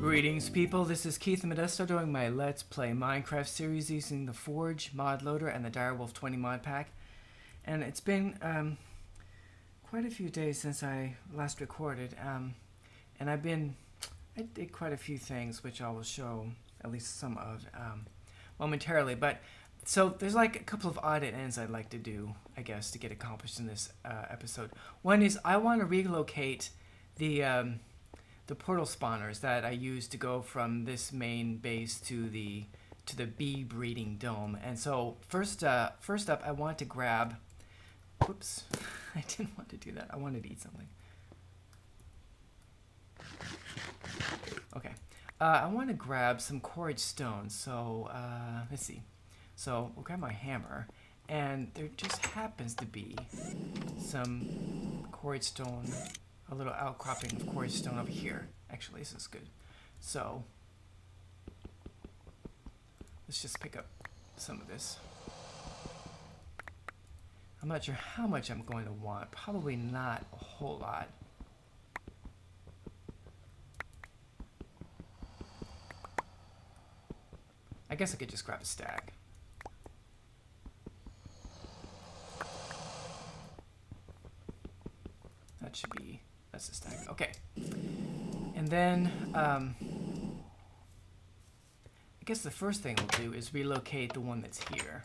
Greetings people, this is Keith Modesto doing my Let's Play Minecraft series using the Forge mod loader and the Direwolf 20 mod pack. And it's been quite a few days since I last recorded, and I did quite a few things which I will show at least some of momentarily. But so there's like a couple of odd ends I'd like to do, I guess, to get accomplished in this episode. One is I want to relocate the portal spawners that I used to go from this main base to the bee breeding dome. And so first up, I want to grab. Whoops, I didn't want to do that. I wanted to eat something. Okay, I want to grab some quarried stone. So let's see. So we'll grab my hammer, and there just happens to be some quarried stone. A little outcropping of quarried stone over here. Actually, this is good. So let's just pick up some of this. I'm not sure how much I'm going to want. Probably not a whole lot. I guess I could just grab a stack. That should be, that's a stack. Okay. And then, I guess the first thing we'll do is relocate the one that's here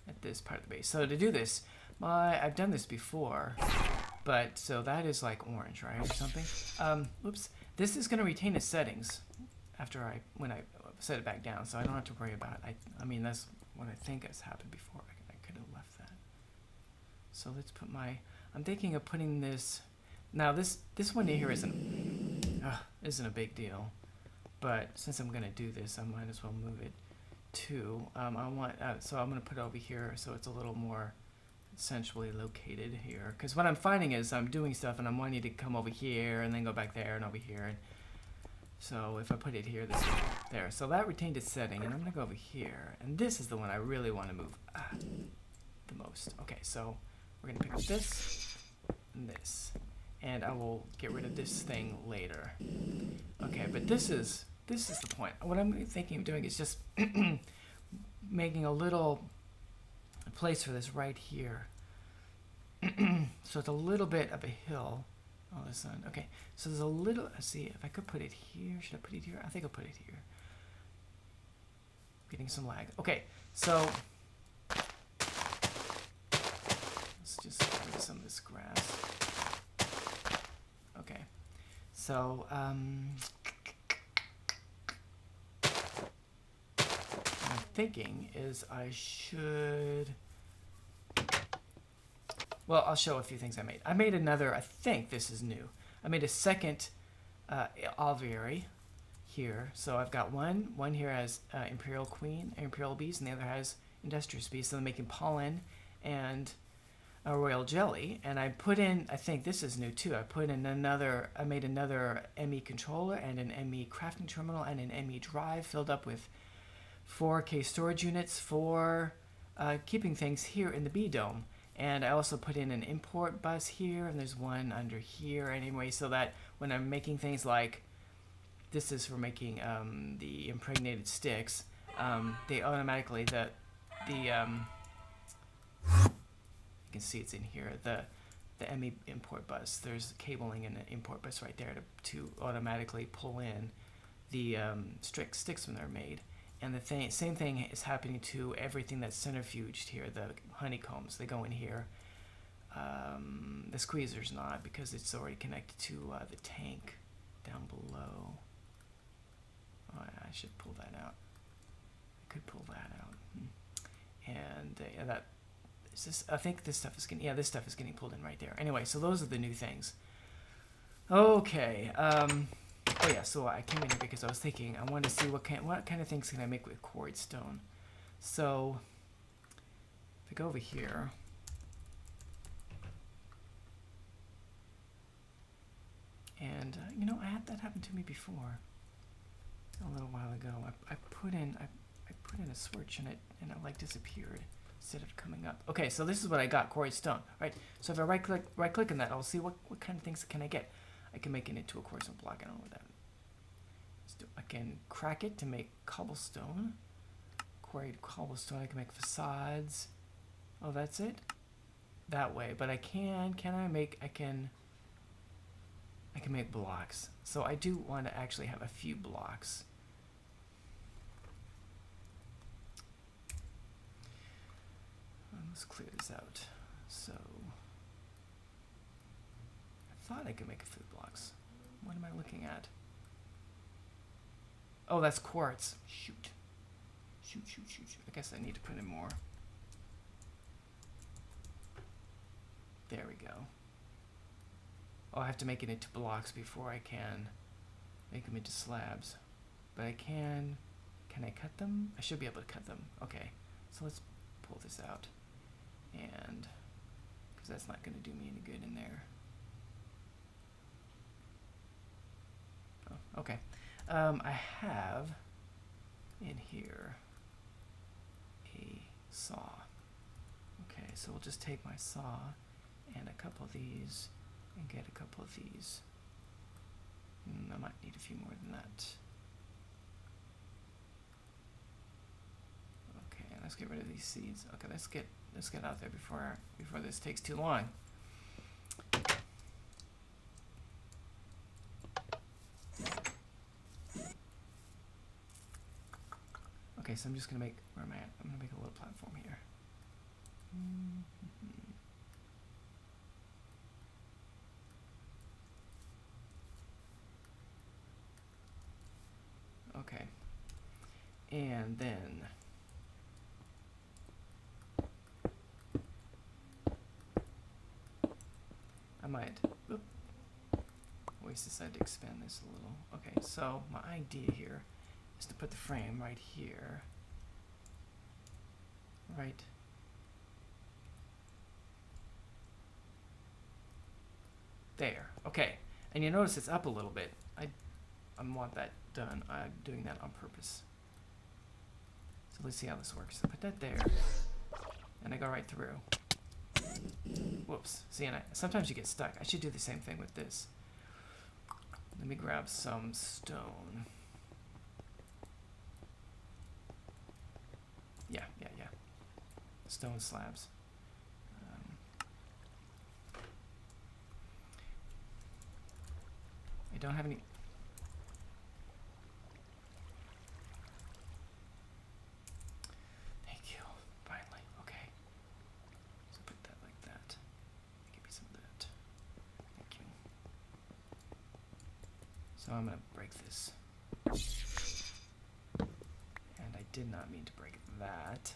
at this part of the base. So to do this, I've done this before, but so that is like orange, right, or something. Oops. This is going to retain its settings after when I set it back down, so I don't have to worry about it. I mean, that's what I think has happened before. I could have left that. So let's put I'm thinking of putting this. Now this one here isn't a big deal, but since I'm gonna do this, I might as well move it to. So I'm gonna put it over here so it's a little more centrally located here. Because what I'm finding is I'm doing stuff and I'm wanting to come over here and then go back there and over here. And so if I put it here, there. So that retained its setting, and I'm gonna go over here, and this is the one I really want to move the most. Okay, so we're gonna pick up this and this. And I will get rid of this thing later. Okay, but this is the point. What I'm thinking of doing is just making a little place for this right here. So it's a little bit of a hill. Oh, the sun. Okay, so there's a little. Let's see if I could put it here. Should I put it here? I think I'll put it here. Getting some lag. Okay, so let's just get rid of some of this grass. Okay, so what I'm thinking is I should. Well, I'll show a few things I made. I made another. I think this is new. I made a second aviary here. So I've got one here has imperial bees, and the other has industrious bees. So I'm making pollen and a royal jelly, and I put in, I think this is new too, I made another ME controller and an ME crafting terminal and an ME drive filled up with 4K storage units for keeping things here in the bee dome. And I also put in an import bus here, and there's one under here anyway, so that when I'm making things like, this is for making the impregnated sticks, they automatically, you can see it's in here, the ME import bus. There's cabling in the import bus right there to automatically pull in the sticks when they're made. And the same thing is happening to everything that's centrifuged here. The honeycombs, they go in here. The squeezer's not, because it's already connected to the tank down below. Oh, I should pull that out. I could pull that out. And that. I think this stuff is getting, this stuff is getting pulled in right there. Anyway, so those are the new things. Okay. Oh yeah, so I came in here because I was thinking I wanted to see what kind of things can I make with quarried stone. So if I go over here, and I had that happen to me before a little while ago. I put in a switch and it like disappeared instead of coming up. Okay, so this is what I got, quarried stone. Right. So if I right click on that, I'll see what kind of things can I get. I can make it into a quartz block. I don't know what that is. I can crack it to make cobblestone. Quarried cobblestone, I can make facades. Oh, that's it? That way, but I can I can make blocks. So I do want to actually have a few blocks. Let's clear this out. So I thought I could make a food blocks. What am I looking at? Oh, that's quartz. Shoot. Shoot. I guess I need to put in more. There we go. Oh, I have to make it into blocks before I can make them into slabs. But I can I cut them? I should be able to cut them. Okay, so let's pull this out. And, because that's not going to do me any good in there. Oh, okay. I have in here a saw. Okay, so we'll just take my saw and a couple of these and get a couple of these. I might need a few more than that. Okay, let's get rid of these seeds. Okay, let's get out there before this takes too long. Okay, so I'm just gonna make, where am I at? I'm gonna make a little platform here. Okay, and then I might decide to expand this a little. Okay, so my idea here is to put the frame right here, right there. Okay, and you notice it's up a little bit. I want that done. I'm doing that on purpose. So let's see how this works. I put that there, and I go right through. Whoops. See, and sometimes you get stuck. I should do the same thing with this. Let me grab some stone. Yeah. Stone slabs. I don't have any. Thank you. Finally. Okay. So put that like that. Give me some of that. Thank you. So I'm going to break this. And I did not mean to break that.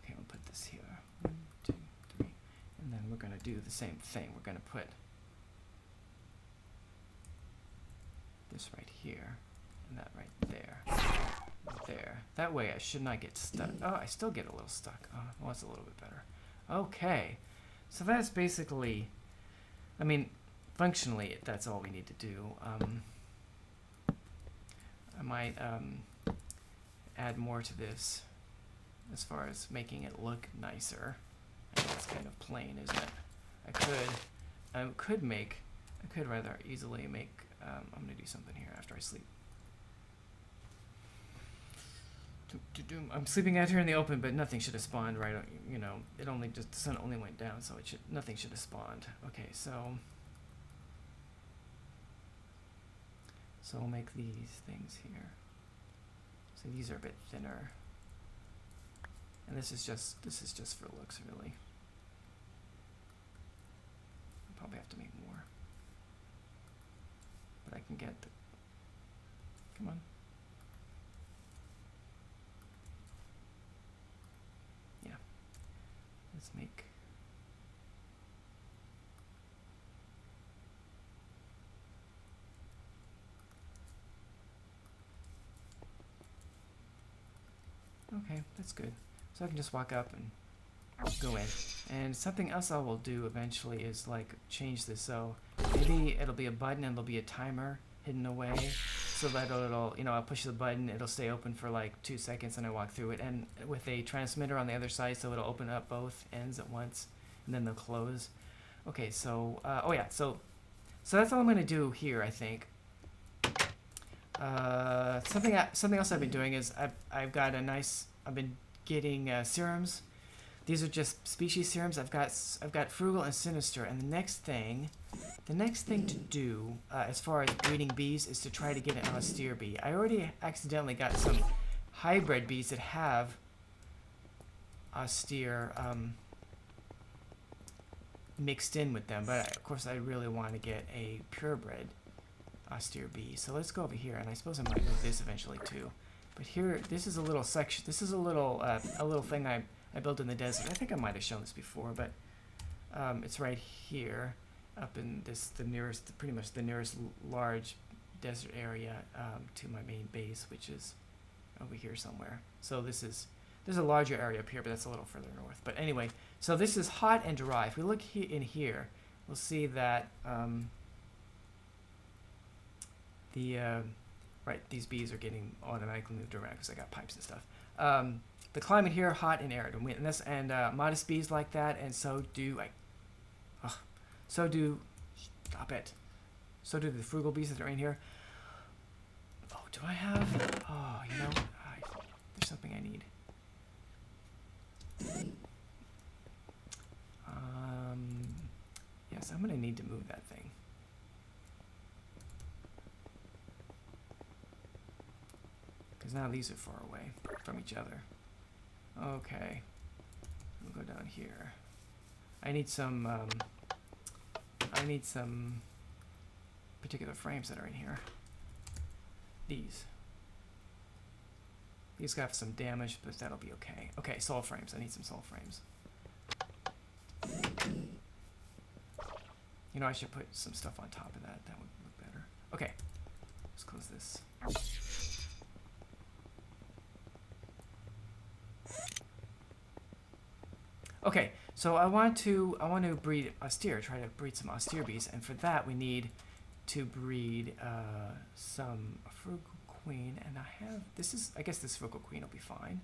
Okay, we'll put this here. 1, 2, 3. And then we're going to do the same thing. We're going to put this right here and that right there. There. That way I should not get stuck. Oh, I still get a little stuck. Oh, well, that's a little bit better. Okay. So that's basically, I mean, functionally, that's all we need to do. I might add more to this as far as making it look nicer. I know it's kind of plain, isn't it? I could rather easily make, I'm going to do something here after I sleep. I'm sleeping out here in the open, but nothing should have spawned right. You know, it only just the sun only went down, so nothing should have spawned. Okay, so we'll make these things here. So these are a bit thinner, and this is just for looks, really. I'll probably have to make more, but I can get the. Come on. Let's make okay, that's good. So I can just walk up and go in. And something else I will do eventually is like change this, so maybe it'll be a button and there'll be a timer hidden away, so that it'll, you know, I'll push the button, it'll stay open for like 2 seconds, and I walk through it, and with a transmitter on the other side, so it'll open up both ends at once, and then they'll close. Okay, so oh yeah, so that's all I'm gonna do here, I think. Something else I've been doing is I've been getting serums. These are just species serums. I've got Frugal and Sinister, and the next thing to do as far as breeding bees is to try to get an austere bee. I already accidentally got some hybrid bees that have austere mixed in with them, but of course I really want to get a purebred austere bee. So let's go over here, and I suppose I might move this eventually too. But here, this is a little section. This is a little thing I built in the desert. I think I might have shown this before, but it's right here, up in pretty much the nearest large desert area to my main base, which is over here somewhere. So there's a larger area up here, but that's a little further north. But anyway, so this is hot and dry. If we look in here, we'll see that these bees are getting automatically moved around because I got pipes and stuff. The climate here, hot and arid, and modest bees like that, and so do the frugal bees that are in here. Oh, do I have? Oh, you know, there's something I need. Yes, I'm gonna need to move that thing. Because now these are far away from each other. Okay. We'll go down here. I need some particular frames that are in here. These got some damage, but that'll be okay. Okay, soul frames. I need some soul frames. You know, I should put some stuff on top of that. That would look better. Okay. Let's close this. Okay, so I want to breed austere, try to breed some austere bees, and for that we need to breed some frugal queen, and I guess this frugal queen will be fine.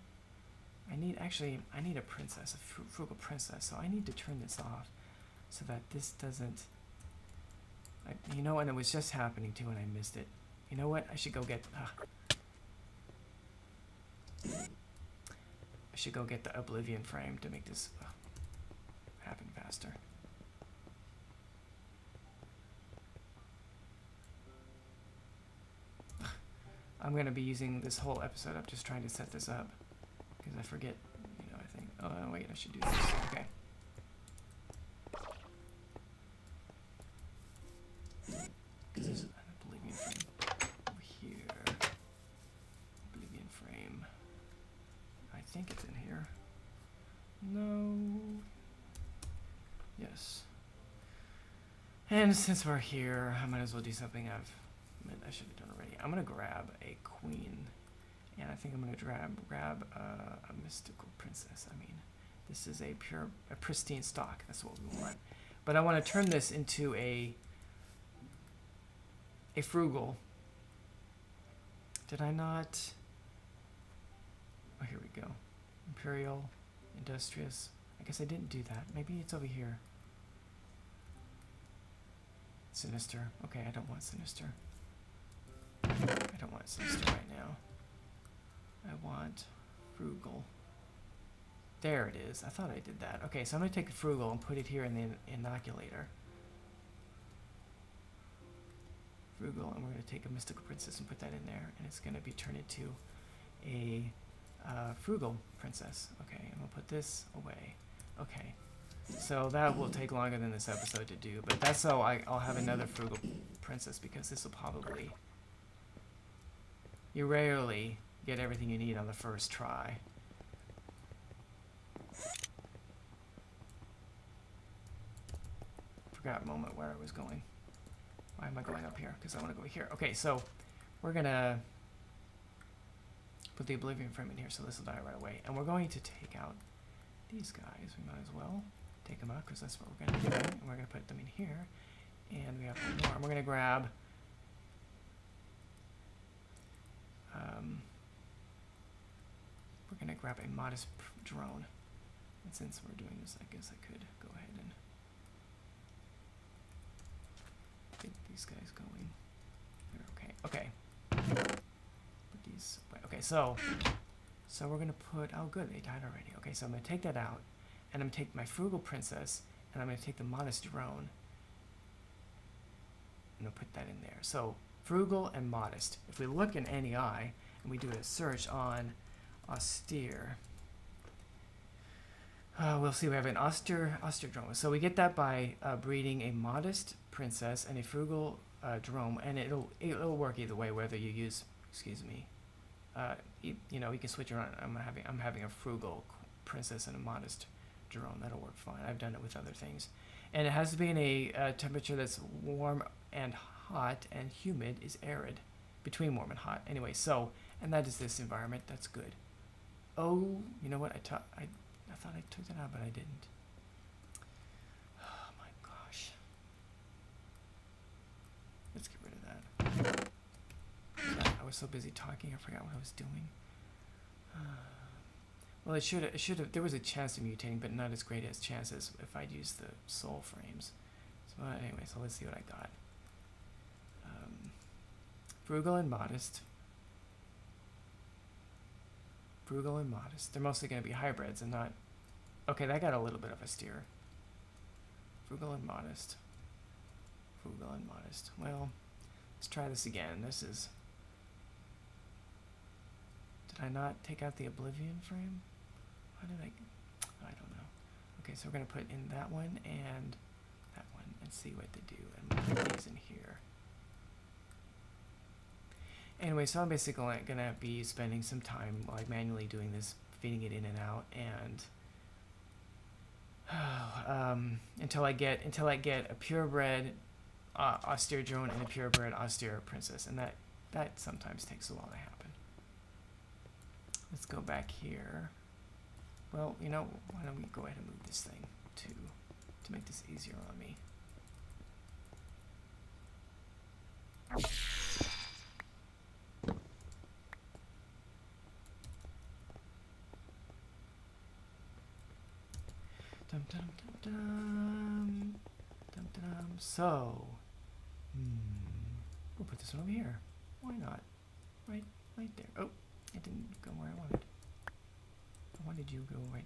I need a princess, a frugal princess, so I need to turn this off so that this doesn't, you know, and it was just happening too and I missed it. You know what, I should go get the Oblivion frame to make this happen faster. I'm going to be using this whole episode up just trying to set this up because I forget, you know, I think, oh wait, I should do this. Okay. Because there's an Oblivion frame over here. Oblivion frame. I think it's in here. No. Yes. And since we're here, I might as well do something I should have done already. I'm gonna grab a queen, and I think I'm gonna grab a mystical princess. I mean, this is a pristine stock. That's what we want. But I want to turn this into a frugal. Did I not? Oh, here we go. Imperial, industrious. I guess I didn't do that. Maybe it's over here. Sinister. Okay, I don't want sinister. I don't want sinister right now. I want frugal. There it is. I thought I did that. Okay, so I'm going to take a frugal and put it here in the inoculator. Frugal, and we're going to take a mystical princess and put that in there, and it's going to be turned into a frugal princess. Okay, I'm going to put this away. Okay, so that will take longer than this episode to do, but that's how I'll have another frugal princess, because this will probably... You rarely get everything you need on the first try. Forgot a moment where I was going. Why am I going up here? Because I want to go here. Okay, so we're going to put the Oblivion frame in here, so this will die right away. And we're going to take out these guys. We might as well take them out, because that's what we're going to do. And we're going to put them in here. And we have one more. And we're going to grab We're gonna grab a modest drone. And since we're doing this, I guess I could go ahead and get these guys going. Okay, okay. Put these away. Okay, so we're gonna put, oh good, they died already. Okay, so I'm gonna take that out, and I'm gonna take my frugal princess, and I'm gonna take the modest drone. I'm gonna put that in there. So frugal and modest. If we look in NEI and we do a search on austere, we'll see we have an austere drone. So we get that by breeding a modest princess and a frugal drone, and it'll work either way, whether you use, excuse me, you know, you can switch around. I'm having a frugal princess and a modest drone. That'll work fine. I've done it with other things, and it has to be in a temperature that's warm and hot, and humid is arid, between warm and hot. Anyway, so, and that is this environment. That's good. Oh, you know what? I thought I took that out, but I didn't. Oh my gosh. Let's get rid of that. I was so busy talking, I forgot what I was doing. Well, it should have. There was a chance of mutating, but not as great as chance as if I'd used the soul frames. So anyway, so let's see what I got. Frugal and modest. Frugal and modest. They're mostly going to be hybrids and not. Okay, that got a little bit of a steer. Frugal and modest. Frugal and modest. Well, let's try this again. This is. Did I not take out the oblivion frame? Why did I don't know. Okay, so we're going to put in that one and that one and see what they do. And we'll put these in here. Anyway, so I'm basically going to be spending some time like manually doing this, feeding it in and out, and until I get a purebred austere drone and a purebred austere princess, and that sometimes takes a while to happen. Let's go back here. Well, you know, why don't we go ahead and move this thing to make this easier on me. Dum dum dum dum dum dum. So, we'll put this one over here. Why not? Right there. Oh, it didn't go where I wanted. I wanted you to go right.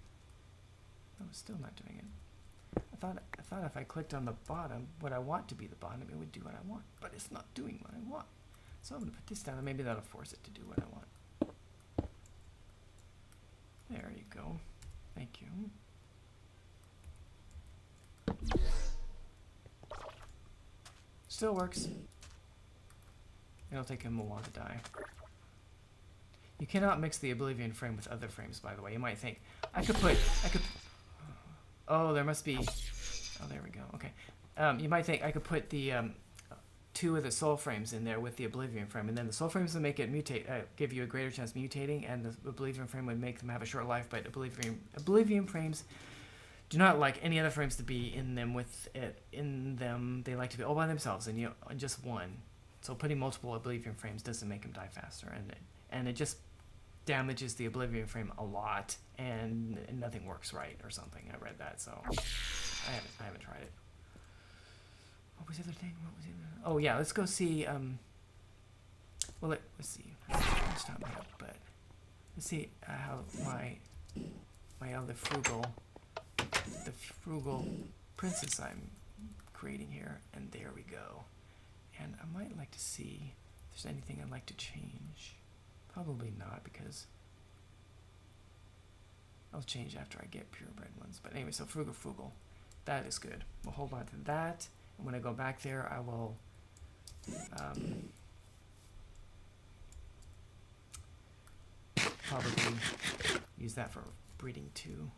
I was still not doing it. I thought if I clicked on the bottom, what I want to be the bottom, it would do what I want. But it's not doing what I want. So I'm gonna put this down, and maybe that'll force it to do what I want. There you go. Thank you. Still works. It'll take him a while to die. You cannot mix the Oblivion frame with other frames, by the way. You might think, I could, oh, there must be, oh, there we go, okay. You might think I could put the, 2 of the soul frames in there with the Oblivion frame, and then the soul frames would make it mutate, give you a greater chance of mutating, and the Oblivion frame would make them have a short life, but Oblivion frames do not like any other frames to be in them with it in them. They like to be all by themselves, and just one. So putting multiple Oblivion frames doesn't make them die faster, and it just damages the Oblivion frame a lot, and nothing works right or something. I read that, so I haven't tried it. What was the other thing? Oh yeah, let's go see. Well, let's see. Let's not up, but let's see how my other frugal princess I'm creating here, and there we go. And I might like to see if there's anything I'd like to change. Probably not, because I'll change after I get purebred ones. But anyway, so frugal, that is good. We'll hold on to that, and when I go back there, I will probably use that for breeding too.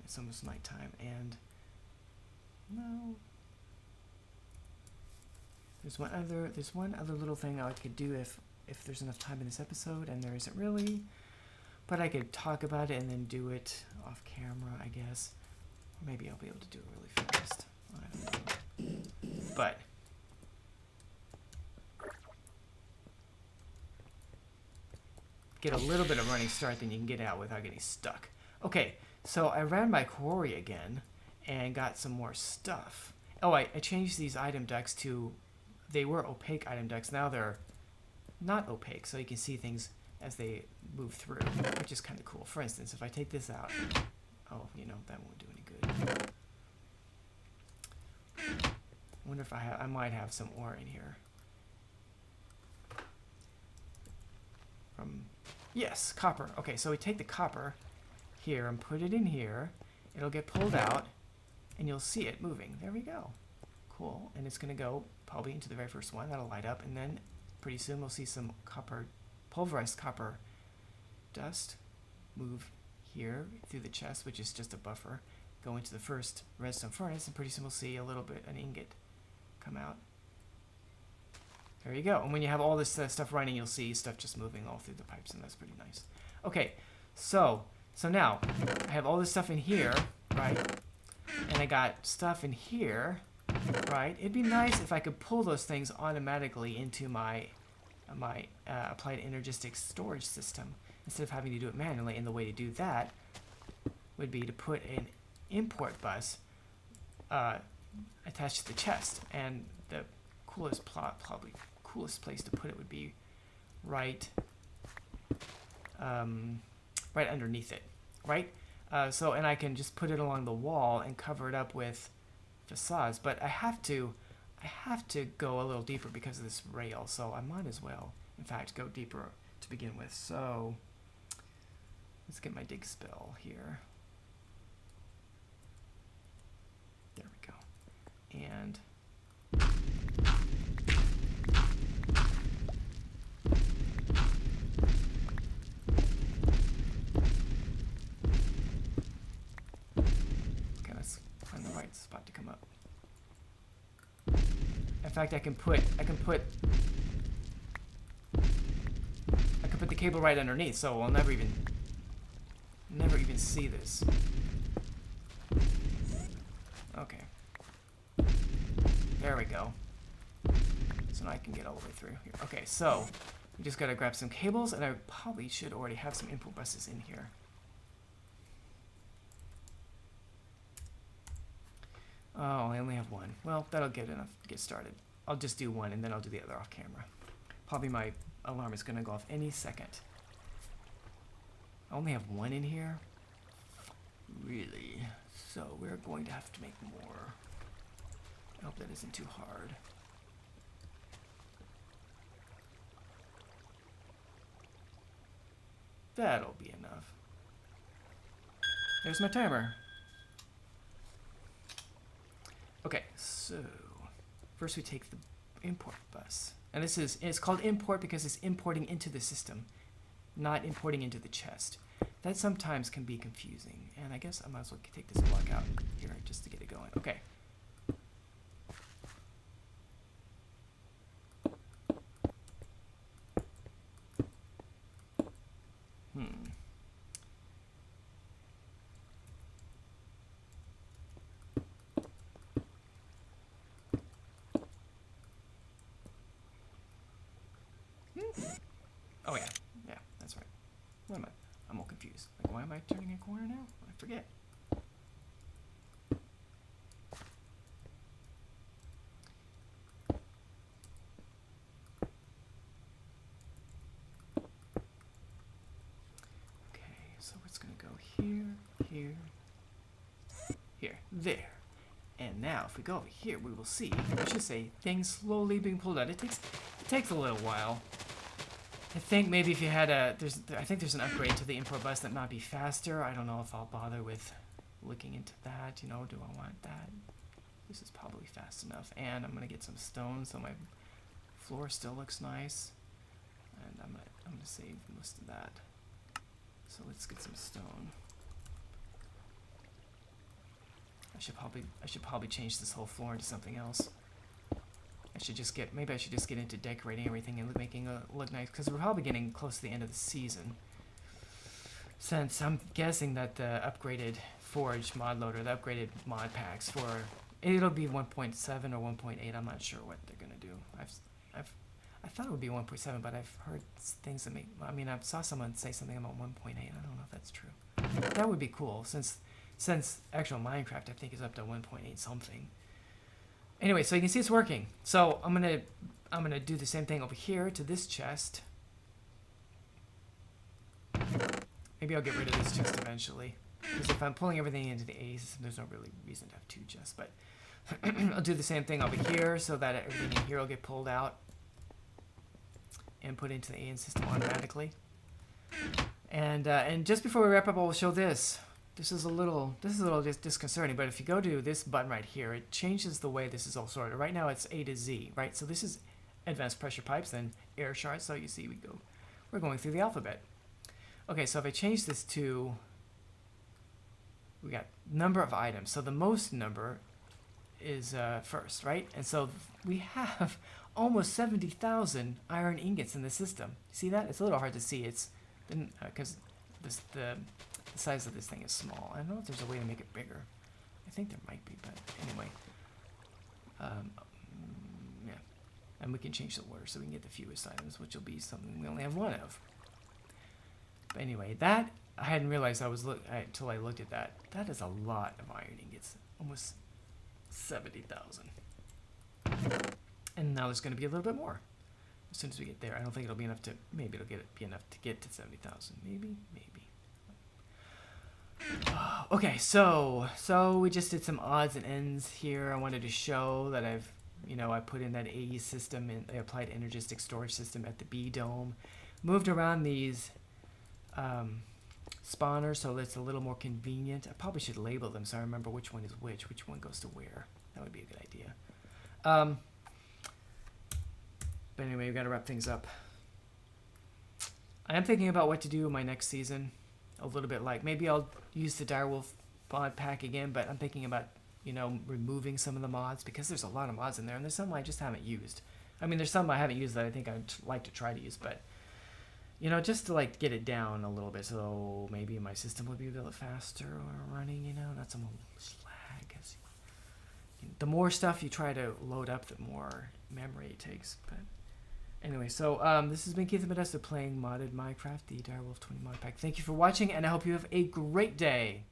It's almost nighttime, and no. There's one other little thing I could do if there's enough time in this episode, and there isn't really. But I could talk about it and then do it off camera, I guess. Or maybe I'll be able to do it really fast. I don't know. But get a little bit of running start, then you can get out without getting stuck. Okay, so I ran my quarry again and got some more stuff. Oh, I changed these item ducts to, they were opaque item ducts. Now they're not opaque, so you can see things as they move through, which is kind of cool. For instance, if I take this out, oh, you know, that won't do any good. I wonder if I might have some ore in here. Yes, copper. Okay, so we take the copper here and put it in here. It'll get pulled out, and you'll see it moving. There we go. Cool. And it's going to go probably into the very first one. That'll light up, and then pretty soon we'll see some copper, pulverized copper dust move here through the chest, which is just a buffer, go into the first redstone furnace, and pretty soon we'll see a little bit, an ingot come out. There you go. And when you have all this stuff running, you'll see stuff just moving all through the pipes, and that's pretty nice. Okay, so now I have all this stuff in here, right? And I got stuff in here, right? It'd be nice if I could pull those things automatically into my applied energistic storage system instead of having to do it manually. And the way to do that would be to put an import bus attached to the chest, and the probably coolest place to put it would be right underneath it, right? And I can just put it along the wall and cover it up with facades, but I have to go a little deeper because of this rail, so I might as well, in fact, go deeper to begin with. So let's get my dig spell here. There we go. And find the right spot to come up. In fact, I can put the cable right underneath, so we'll never even see this. Okay. There we go. So now I can get all the way through here. Okay, so we just gotta grab some cables, and I probably should already have some input buses in here. Oh, I only have one. Well, that'll get enough to get started. I'll just do one, and then I'll do the other off camera. Probably my alarm is going to go off any second. I only have one in here? Really? So we're going to have to make more. I hope that isn't too hard. That'll be enough. There's my timer. Okay, so first we take the import bus. And it's called import because it's importing into the system, not importing into the chest. That sometimes can be confusing, and I guess I might as well take this block out here just to get it going. Okay. Oh yeah, that's right. What am I? I'm all confused. Like, why am I turning a corner now? I forget. Okay, so it's gonna go here, here, here, there. And now, if we go over here, we will see, I should say, things slowly being pulled out. It takes a little while. I think maybe if you had I think there's an upgrade to the import bus that might be faster. I don't know if I'll bother with looking into that. You know, do I want that? This is probably fast enough. And I'm gonna get some stone so my floor still looks nice. And I'm gonna save most of that. So let's get some stone. I should probably change this whole floor into something else. Maybe I should just get into decorating everything and making it look nice, because we're probably getting close to the end of the season. Since I'm guessing that the upgraded Forge mod loader, the upgraded mod packs it'll be 1.7 or 1.8. I'm not sure what they're gonna do. I thought it would be 1.7, but I've heard things that make, I mean, I saw someone say something about 1.8. I don't know if that's true. That would be cool, since actual Minecraft, I think, is up to 1.8 something. Anyway, so you can see it's working. So I'm gonna do the same thing over here to this chest. Maybe I'll get rid of this chest eventually, because if I'm pulling everything into the A system, there's no really reason to have two chests. But I'll do the same thing over here, so that everything in here will get pulled out and put into the AN system automatically. And just before we wrap up, I'll show this. This is a little disconcerting, but if you go to this button right here, it changes the way this is all sorted. Right now it's A to Z, right? So this is advanced pressure pipes and air shards. So you see we're going through the alphabet. Okay, so if I change this to, we got number of items. So the most number is first, right? And so we have almost 70,000 iron ingots in the system. See that? It's a little hard to see. It's because the size of this thing is small. I don't know if there's a way to make it bigger. I think there might be, but anyway. Yeah. And we can change the order so we can get the fewest items, which will be something we only have one of. But anyway, that I hadn't realized until I looked at that. That is a lot of iron ingots. Almost 70,000. And now there's going to be a little bit more as soon as we get there. I don't think it'll be enough to, maybe it'll be enough to get to 70,000. Maybe. Okay, so we just did some odds and ends here. I wanted to show that I put in that AE system and the applied energistic storage system at the B dome. Moved around these spawners so it's a little more convenient. I probably should label them so I remember which one is which one goes to where. That would be a good idea. But anyway, we've got to wrap things up. I am thinking about what to do in my next season. A little bit like, maybe I'll use the Direwolf mod pack again, but I'm thinking about, removing some of the mods because there's a lot of mods in there and there's some I just haven't used. I mean, there's some I haven't used that I think I'd like to try to use, but, just to like get it down a little bit so maybe my system would be a little faster or running, not some lag. 'Cause the more stuff you try to load up, the more memory it takes, but... Anyway, so this has been Keith and Modesta playing modded Minecraft, the Direwolf 20 mod pack. Thank you for watching, and I hope you have a great day.